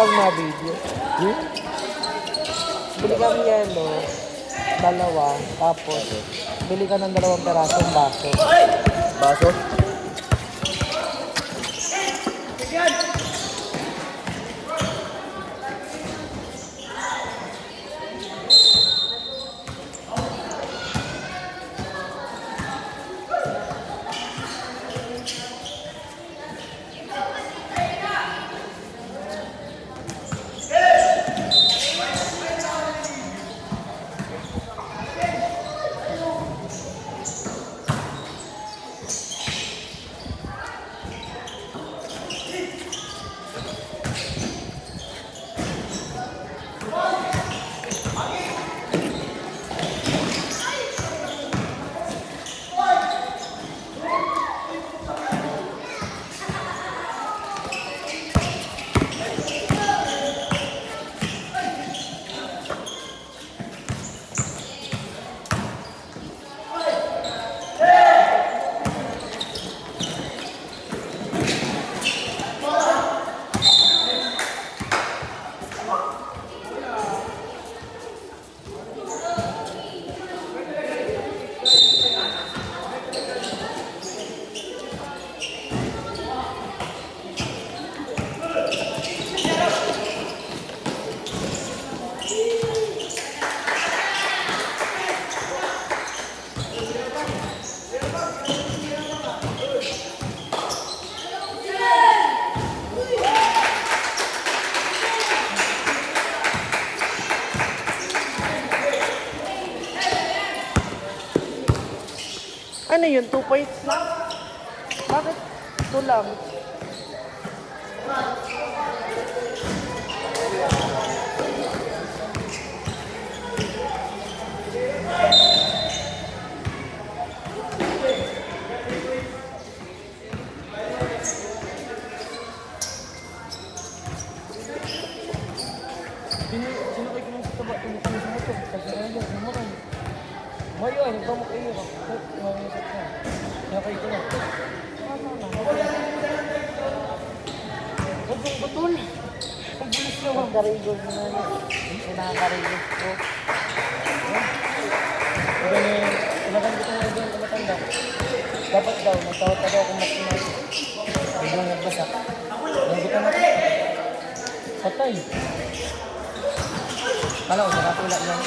pag na-video. Bili kami yelo, dalawa, tapos bili ka ng 2 perasong baso. Baso? Ano yun? 2 points lang? Bakit? Ito lang. Sinakay ko lang sa taba, tumukong sa motor. Kasi ayaw, sumakay. Mayo, nagpamok iyo. Sinakay ko lang. Huwag batol. Ang bulis na wang karigos na yun. Pinakarigos ko. Ilagan ko itong idea ng matanda. Dapat daw, nagtawad daw akong makinay. Biglang nagbasak. Nagutan ako. Patay. Kala ko, nakatulak lang.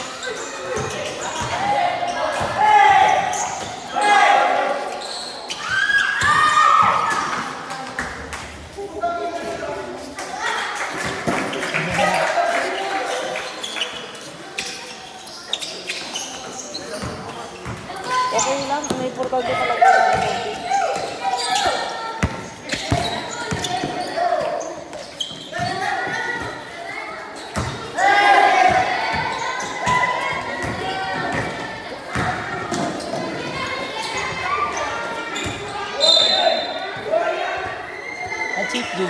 Okay lang, ang importante talaga sa konti. Cheat din.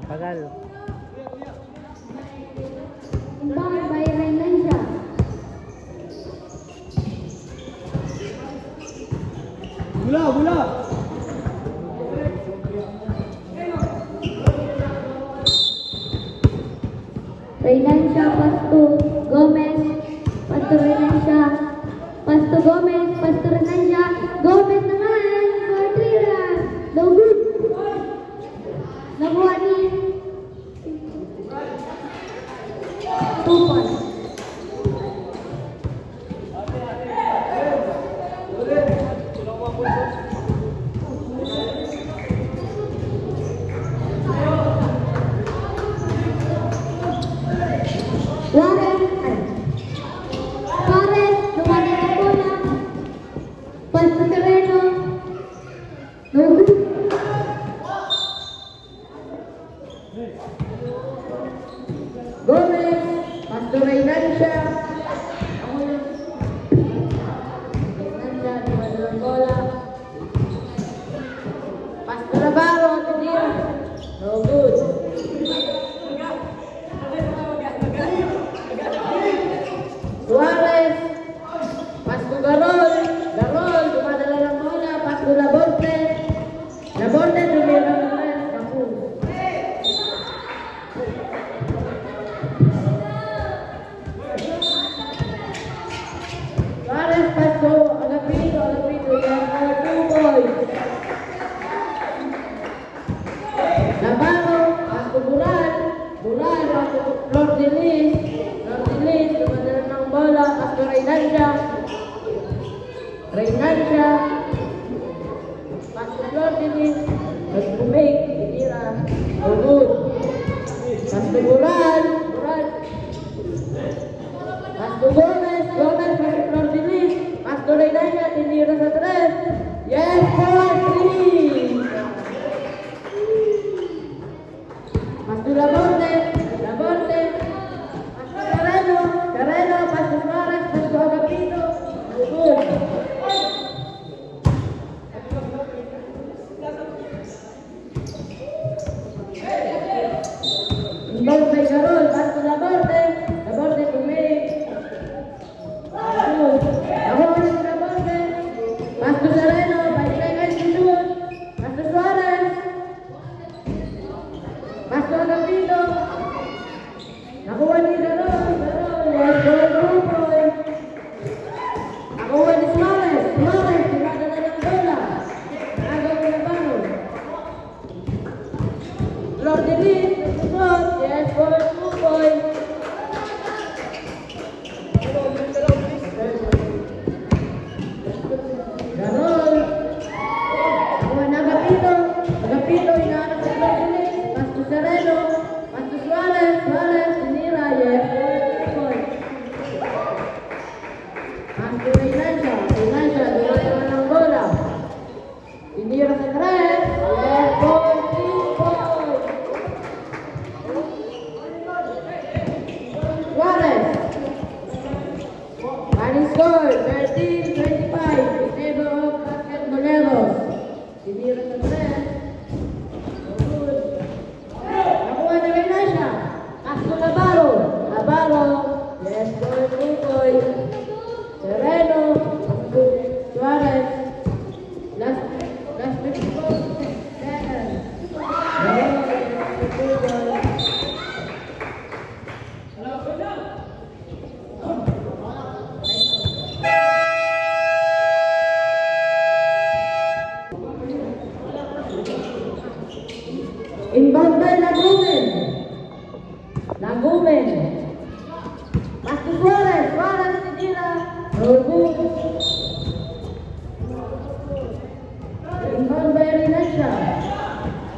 Pagal. Inbound by Rainansha. Bula, bula. Rainansha pass to Gomez. Pass to Rainansha. Pass to Gomez. Pass to Rainansha. Gomez naman for 3 runs. No good. Nakuha ni 2 points. Suarez, lumana ng bola. Pass to Sereno. No good. Gomez, pass to Rainansha. Rainansha, lumana ng bola. Pass to Navarro, Tadeo. No good. Suarez, pass to Garol. Garol, dumadala ng bola. Pass to Laborde. Laborde, tumira ng res. Naku. Suarez, pass to Agapito. Agapito, yan for 2 points. Navarro, pass to Bural. Bural, pass to Lord Delis. Lord Delis, dumadala ng bola. Pass to Rainansha. Rainansha. Pass to Lord Delis. Nag-bumig. Tinira. No good. Pass to Bural. Bural. Pass to Gomez. Gomez, pass to Lord Delis. Pass to Rainansha. Tinira sa 3. Yes, 4-3. Pass to Laborde. Laborde. Pass to Carreno. Carreno. Pass to Suarez. Pass to Agapito. No good. Inbound by Garol. Pass to Laborde. Laborde to make. Good. Nakuha ni Laborde. Pass to Sereno. 5 seconds to shoot. Pass to Suarez. Pass to Agapito. Nakuha ni Garol. Garol. Yes, goal, 2 points. Nakuha ni Suarez. Suarez. Dumadala ng bola. Agaw ni Navarro. Lord Delis. Nagsusot. Yes, goal, 2 points. Garol. Nakuha na Agapito. Agapito. Hinahanap si Lord Delis. Pass to Sereno. Pass to Suarez. Suarez. Tinira. Yes, goal, 2 points. Pass to Rainansha. Rainansha. Dumadala ng bola. Tinira sa 3. Yes, goal, 3 points. Suarez. Running score, 13-25 in favor of Basquetboleros. Tinira sa 3. No good. Nakuha na Rainansha. Pass to Navarro. Navarro. Yes, goal, 2 points. Sereno. Pass to Suarez. Last 54 seconds. Navarro. 2 goals. Inbound by Lagumen. Lagumen. Pass to Suarez. Suarez tinira. No good. Inbound by Rainansha.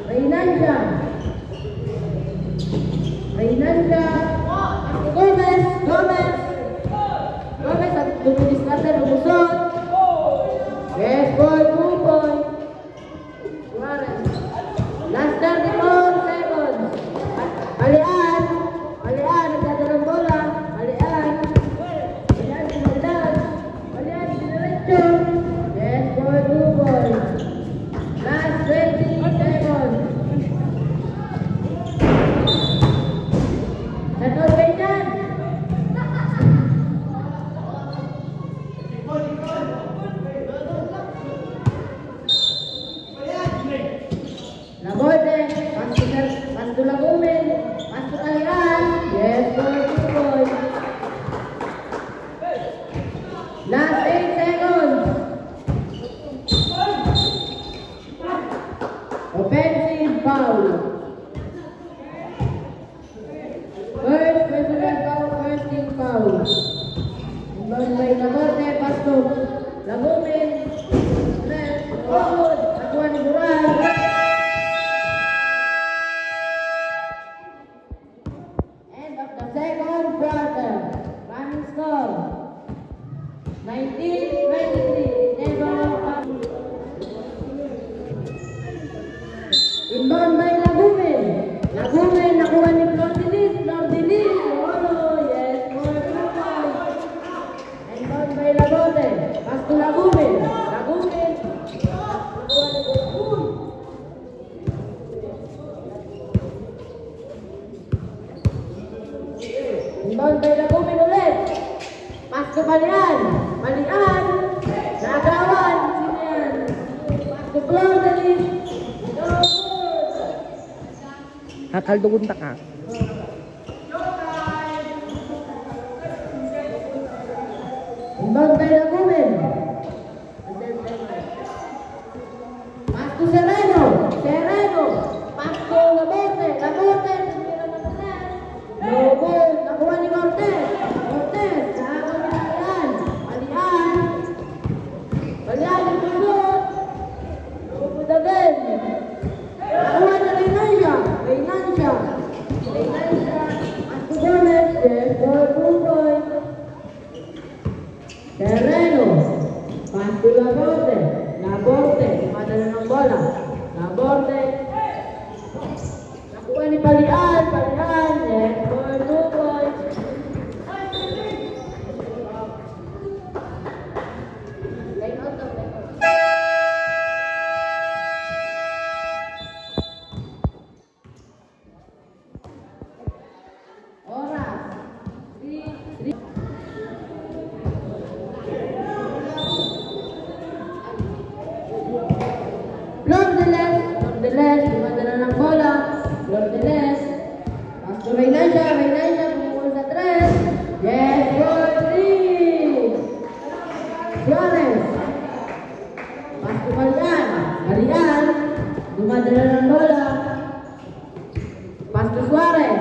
Rainansha. Rainansha. Gomez. Gomez. Gomez at dumidiskarte. Lumusot. Yes, goal, 2 points. Suarez. Last 34 seconds. Alian. Alian. Nagdadalang bola. Alian. Alian. Sinagdag. Alian. Siniretso. Yes, goal, 2 points. Last 20 seconds. second quarter. Running score 19-23. Inbound by Lagumen. Lagumen, nakuha ni Flordilis. Flordilis, yes, for 2 points. Inbound by Lagote. Pass to Lagumen. Lagumen. Nakuha ni Lagumen. Inbound by Lagumen ulit. Pass to Balian. Balian. Nagawan. Sino yan? Pass to Flordilis. Hakaldugun ta ka. Inbound by Lagumen. Pass to Sereno. Sereno. Pass to Laborte. Laborte. No goal. Nakuha ni Cortez. Cortez. Nakakaw ni Balian. Balian. Balian yung tusot. Good again. Nakuha ni Reynancia. Reynancia. Reynancia. Pass to Gomez. Yes, for 2 points. Terreno. Pass to Laborte. Laborte. Madala ng bola. Laborte. Nakuha ni Balian. Balian. Yes, for 2 points. Line out of line out. Oras. 3. Flordeles, dumadala ng bola. Flordeles. Pass to Reynancia. Reynancia, pumukul sa 3. Yes, for 3. Suarez. Pass to Balian. Balian. Dumadala ng bola. Pass to Suarez.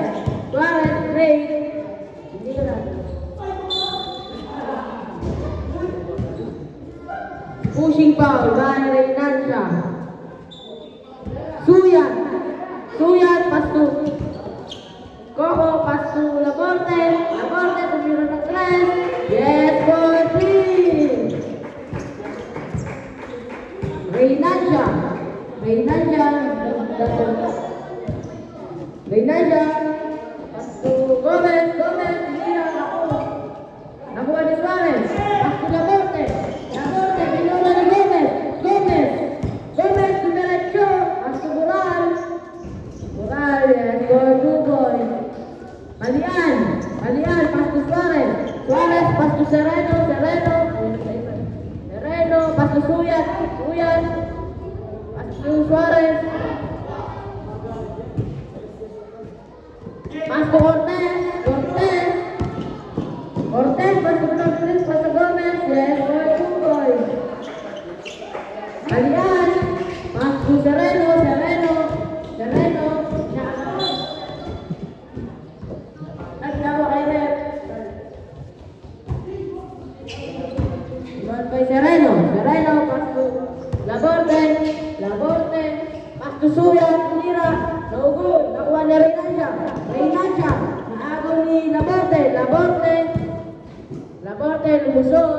Suarez, great. Hindi ka na. Pushing foul by Reynancia. Suyat. Suyat, pass to Coco, pass to Laborte. Laborte, tumira ng 3. Yes, for 3. Reynancia. Reynancia. Reynancia. Pass to Gomez. Gomez, tumira. Nakuha ni Suarez. Pass to Laborte. Laborte, pinula ni Gomez. Gomez. Gomez, dumiretso. Pass to Bural. Bural, yes, for 2 points. Balian. Balian, pass to Suarez. Suarez, pass to Sereno. Sereno. Sereno, pass to Suyat. Suyat. Pass to Suarez. Pass to Cortez. Cortez. Cortez, pass to Flordelis. Pass to Gomez. Yes, for 2 points. Balian. Pass to Sereno. Sereno. Sereno. Naglawa kay Rep. Iwan kay Sereno. Sereno. Pass to Laborte. Laborte. Pass to Suyat. Tira. No good. Nakuha ni Reynancia. Reynancia. Naagaw ni Laborte. Laborte. Laborte. Lumusot.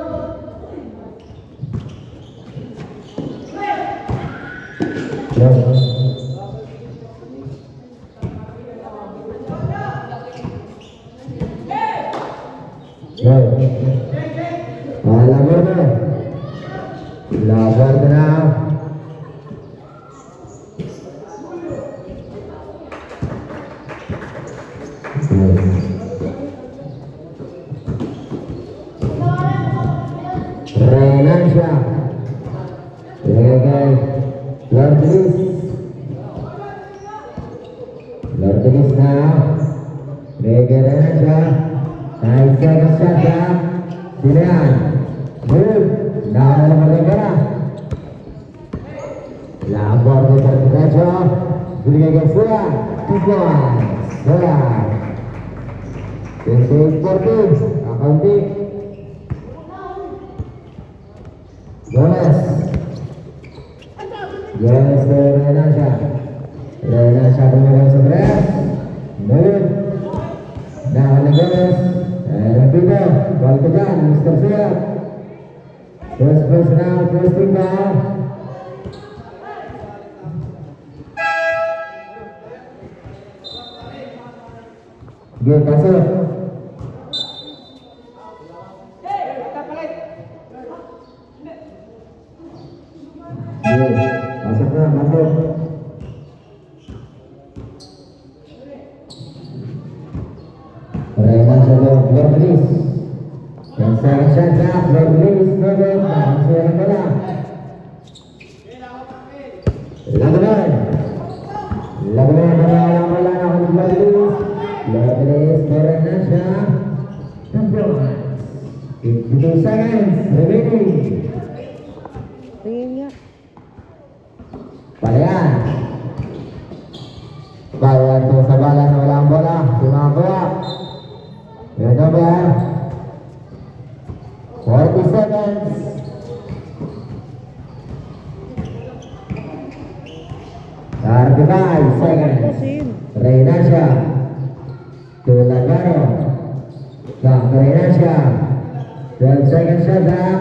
Labor na. Reynancia. Legal. Flordelis. Flordelis na. Legal Reynancia. Naik ke Kasada. Silian. Move. Dalam mereka. Labor di terdekat. Berikan Garcia. 2 points. Bola. Tentu Sporting. Accounting. Gomez. Gomez ke Reynancia. Reynancia dengan 11. Move. Nah, balik ke dyan, Mr. Suyat. First personal, first team foul. Game masuk. Masuk na, masuk. Reyna Solo, Lorbelis. Dan saya shot, Lorbelis, Lorbelis, masih ada bola. Lagunan menyerang bola namun Lorbelis. Lorbelis, Reyna Solo, 52 seconds remaining. Tingin nga. Palayan. Palayan tuh sa bala na walang bola. Sumagawa. Yan over. 40 seconds. Thirty-five seconds. Reynasha. Tulagaro. Back to Reynasha. 12 seconds shot back.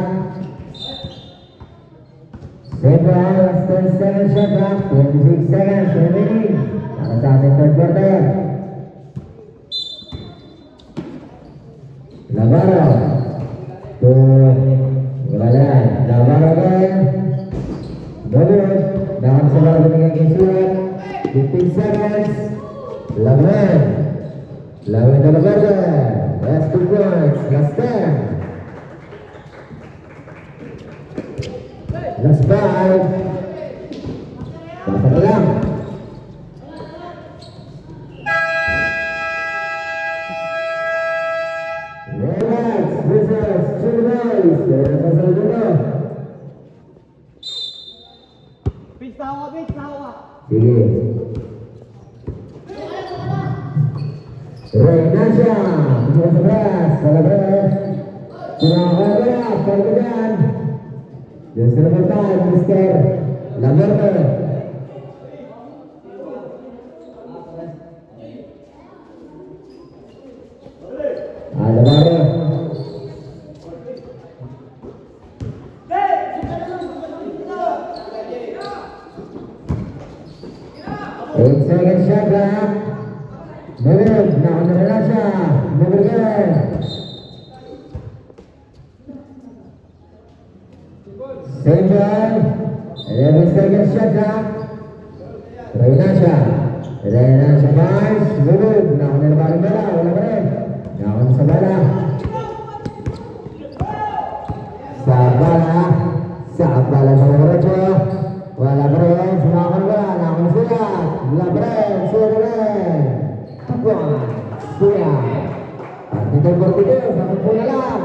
Same ball, 10 seconds shot back. 26 seconds remaining. Para sa ating third quarter. Navarro to Galan. Navarro again. Dobut. Dalam sebar dengan Kisuat. 15 seconds. Lawan. Lawan dalam quarter. Last 2 points. Last 10. Last 5. Pasang ulang. Relax, business, chill boys. Kaya pasal dulu. Sige. Reynasha, 11, Salabres. Sinakala, Pagkagan. Yung sinakatan, Mr. Lamerte. Lamarte. 8 seconds shot clock. Move, now on Reynasha. Move again. Same ball. 11 seconds shot clock. Reynasha. Reynasha pass. Move, now on bola. Wala pa rin. Now on sa bala. Sa bala. Sa bala sa Morocho. Wala pa rin. Sumakon ba? Now on sila. Wala pa rin. Sila. Tukuan. Sila. Dito po dito. Sa po na lang.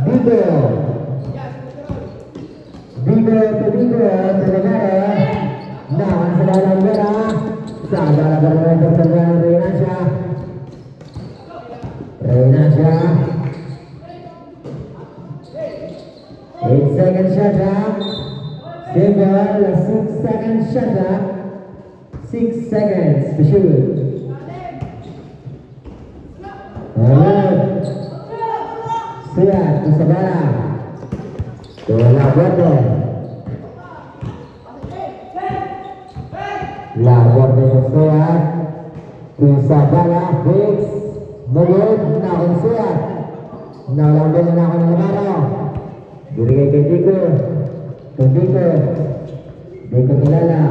Dito. Dito. Telegara. Nah, saudara Vera. Saudara bermain bersama Reynasha. Reynasha. 8 seconds shot clock. Same ball. 6 seconds shot clock. 6 seconds to shoot. Alright. Siap ke sebelah. Bola borde. La borde siap. Bisa bala fix. Mengud naon siap. Nalambil naon Lamaro. Diri kay Diko. Diko kilala.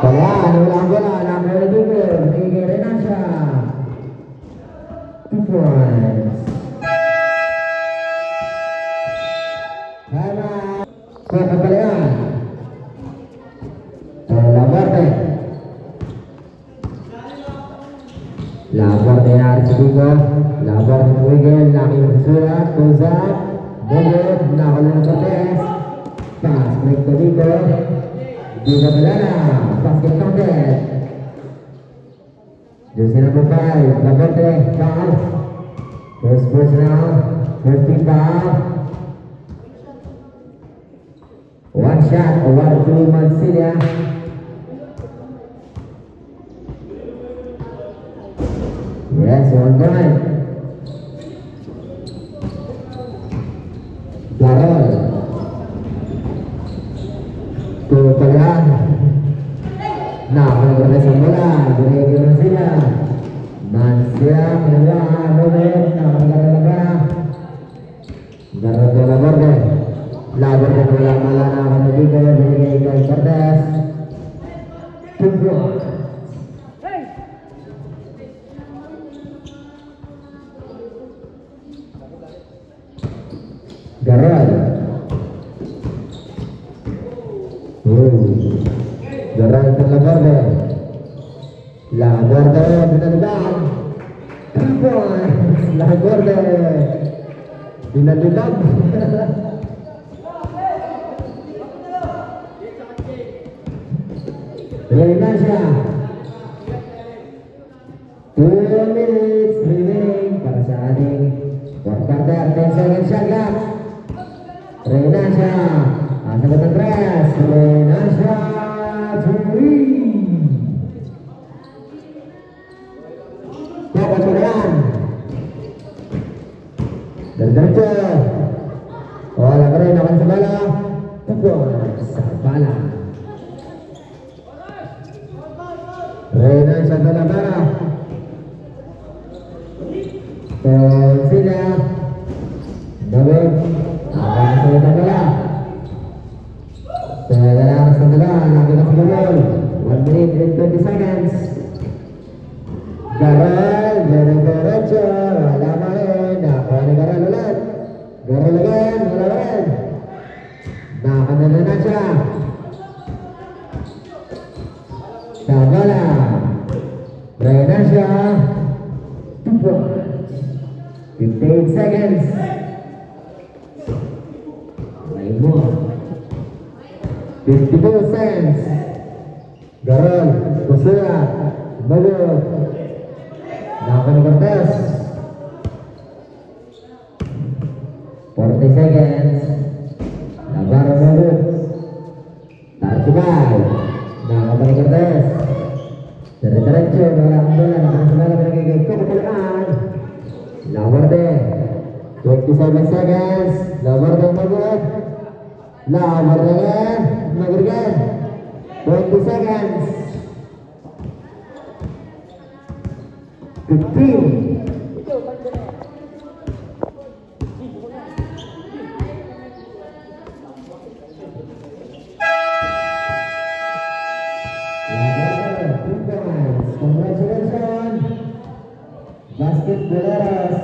Kaya ulang bola namanya Diko. Diko Reynasha. 2 points. Karena kekalian. Laborde harus Diko. Laborde Miguel. Lagi bersurat. Tuzak. Bobot. Nakulang protes. Pas break ke Diko. Diko Belana. Basket contest. Jersey number 5. Laborde. Foul. First personal. First team foul. One shot award to Mansilla. Yes, 1 point. Garol. Tutulan. Nakaligtas ang bola. Binigay Mansilla. Mansilla, pinagawa. Robert, nakaligas Garol de la Borde. Labor de bola mala na kanadigo. Binigay kay Cortez. 2 points. Garol. Garol de la Borde. La Borde, binalikan. 3 points. La Borde. Binalikan. Renasia. 2 minutes remaining para sa ating fourth quarter. 10 seconds shot clock. Renasia. Asa ba ng tres? Renasia. 3. Dapat mo na yan. Diretso. Wala ka rin. Akan sa bala. Tupon sa bala. Renasia de la Bara. Sila. David. Akan sa bala. Sa bala. Nakita sa gabol. 1 minute and 20 seconds. Garol. Diretso. Wala pa rin. Nakuha ni Garol ulit. Garol again. Wala pa rin. Nakakanala na siya. Sabala. Renasia. 2 points. 58 seconds. May more. 52 seconds. Garol. Kusura. Bagot. Nakakuha ni Cortez. 40 seconds. Navarro Bagot. 35. Nakakuha ni Cortez. Diretso, wala ang bola. Nakakuha pinagigay ko. Kapalaan. Laborde. 27 seconds. Laborde Bagot. Laborde again. Magrigan. 20 seconds. 15. Congratulations, basketballeros.